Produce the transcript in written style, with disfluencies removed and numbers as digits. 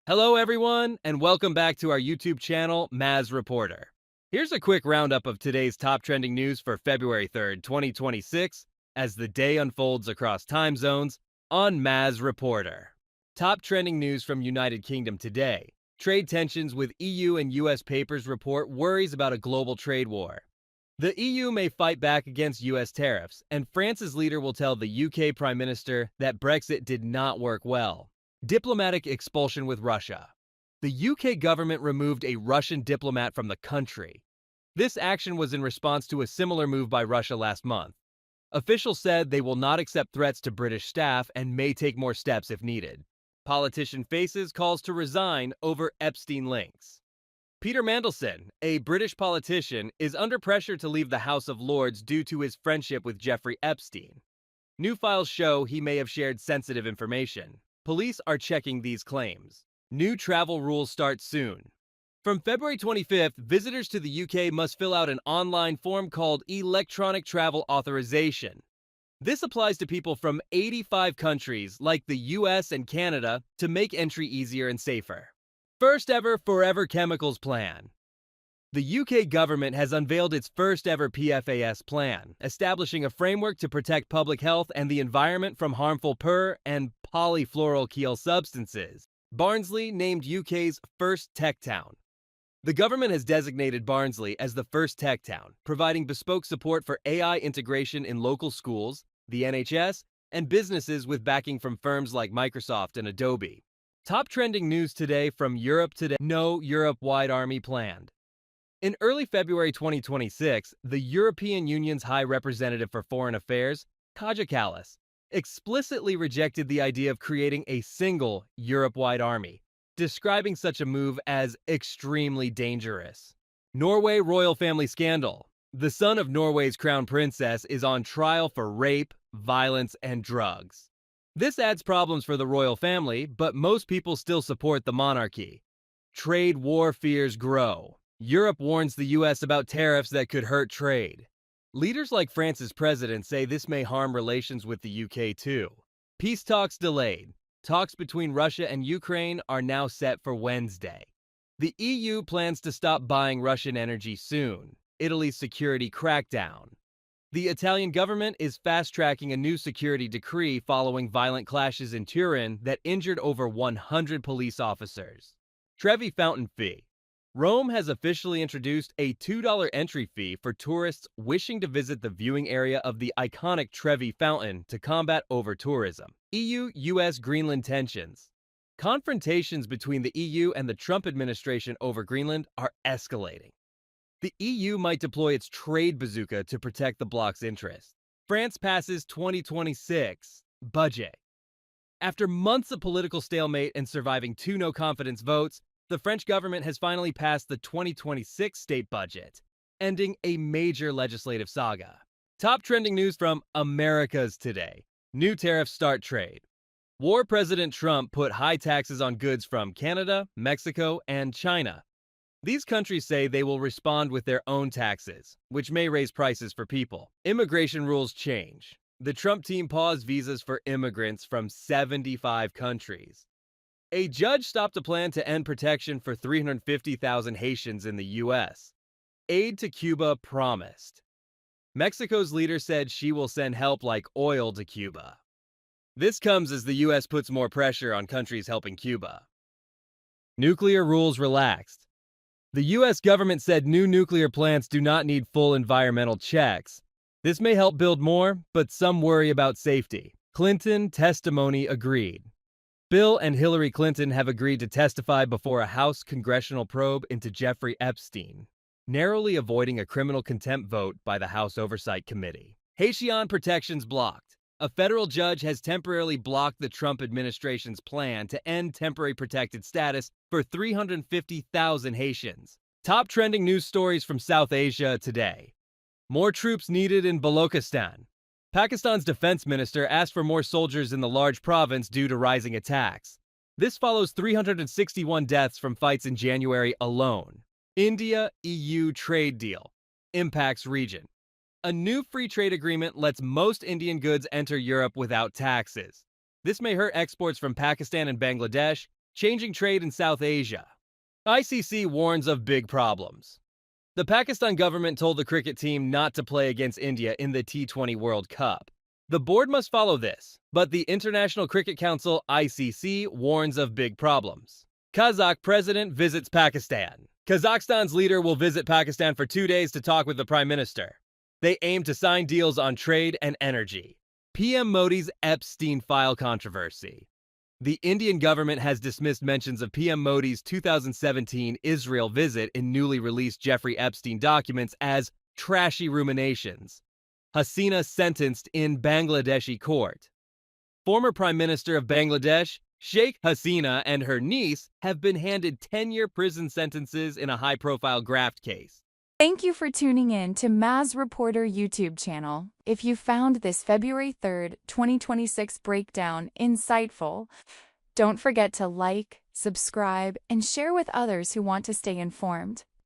Hello, everyone, and welcome back to our YouTube channel, Reporter. Here's a quick roundup of today's top trending news for February 3rd, 2026, as the day unfolds across time zones on Reporter. Top trending news from United Kingdom today. Trade tensions with EU and US papers report worries about a global trade war. The EU may fight back against US tariffs, and France's leader will tell the UK Prime Minister that Brexit did not work well. Diplomatic expulsion with Russia. The UK government removed a Russian diplomat from the country. This action was in response to a similar move by Russia last month. Officials said they will not accept threats to British staff and may take more steps if needed. Politician faces calls to resign over Epstein links. Peter Mandelson, a British politician, is under pressure to leave the House of Lords due to his friendship with Jeffrey Epstein. New files show he may have shared sensitive information. Police are checking these claims. New travel rules start soon. From February 25th, visitors to the UK must fill out an online form called Electronic Travel Authorization. This applies to people from 85 countries like the US and Canada to make entry easier and safer. First ever Forever Chemicals Plan. The UK government has unveiled its first ever PFAS plan, establishing a framework to protect public health and the environment from harmful per- and polyfluoroalkyl substances. Barnsley named UK's first tech town. The government has designated Barnsley as the first tech town, providing bespoke support for AI integration in local schools, the NHS, and businesses with backing from firms like Microsoft and Adobe. Top trending news today from Europe today. No Europe-wide army planned. In early February 2026, the European Union's High Representative for Foreign Affairs, Kaja Kallas, explicitly rejected the idea of creating a single Europe-wide army, describing such a move as extremely dangerous. Norway royal family scandal. The son of Norway's crown princess is on trial for rape, violence, and drugs. This adds problems for the royal family, but most people still support the monarchy. Trade war fears grow. Europe warns the US about tariffs that could hurt trade. Leaders like France's president say this may harm relations with the UK too. Peace talks delayed. Talks between Russia and Ukraine are now set for Wednesday. The EU plans to stop buying Russian energy soon. Italy's security crackdown. The Italian government is fast-tracking a new security decree following violent clashes in Turin that injured over 100 police officers. Trevi Fountain Fee. Rome has officially introduced a $2 entry fee for tourists wishing to visit the viewing area of the iconic Trevi Fountain to combat over-tourism. EU-US Greenland tensions. Confrontations between the EU and the Trump administration over Greenland are escalating. The EU might deploy its trade bazooka to protect the bloc's interests. France passes 2026 budget. After months of political stalemate and surviving 2 no-confidence votes, the French government has finally passed the 2026 state budget, ending a major legislative saga. Top trending news from Americas today. New tariffs start trade. War President Trump put high taxes on goods from Canada, Mexico, and China. These countries say they will respond with their own taxes, which may raise prices for people. Immigration rules change. The Trump team paused visas for immigrants from 75 countries. A judge stopped a plan to end protection for 350,000 Haitians in the U.S. Aid to Cuba promised. Mexico's leader said she will send help like oil to Cuba. This comes as the U.S. puts more pressure on countries helping Cuba. Nuclear rules relaxed. The U.S. government said new nuclear plants do not need full environmental checks. This may help build more, but some worry about safety. Clinton testimony agreed. Bill and Hillary Clinton have agreed to testify before a House congressional probe into Jeffrey Epstein, narrowly avoiding a criminal contempt vote by the House Oversight Committee. Haitian protections blocked. A federal judge has temporarily blocked the Trump administration's plan to end temporary protected status for 350,000 Haitians. Top trending news stories from South Asia today. More troops needed in Balochistan. Pakistan's defense minister asked for more soldiers in the large province due to rising attacks. This follows 361 deaths from fights in January alone. India-EU trade deal impacts region. A new free trade agreement lets most Indian goods enter Europe without taxes. This may hurt exports from Pakistan and Bangladesh, Changing trade in South Asia. ICC warns of big problems. The Pakistan government told the cricket team not to play against India in the T20 World Cup. The board must follow this, but the International Cricket Council (ICC) warns of big problems. Kazakh president visits Pakistan. Kazakhstan's leader will visit Pakistan for 2 days to talk with the prime minister. They aim to sign deals on trade and energy. PM Modi's Epstein file controversy. The Indian government has dismissed mentions of PM Modi's 2017 Israel visit in newly released Jeffrey Epstein documents as trashy ruminations. Hasina sentenced in Bangladeshi court. Former Prime Minister of Bangladesh, Sheikh Hasina, and her niece have been handed 10-year prison sentences in a high-profile graft case. Thank you for tuning in to Maz Reporter YouTube channel. If you found this February 3rd, 2026 breakdown insightful, don't forget to like, subscribe, and share with others who want to stay informed.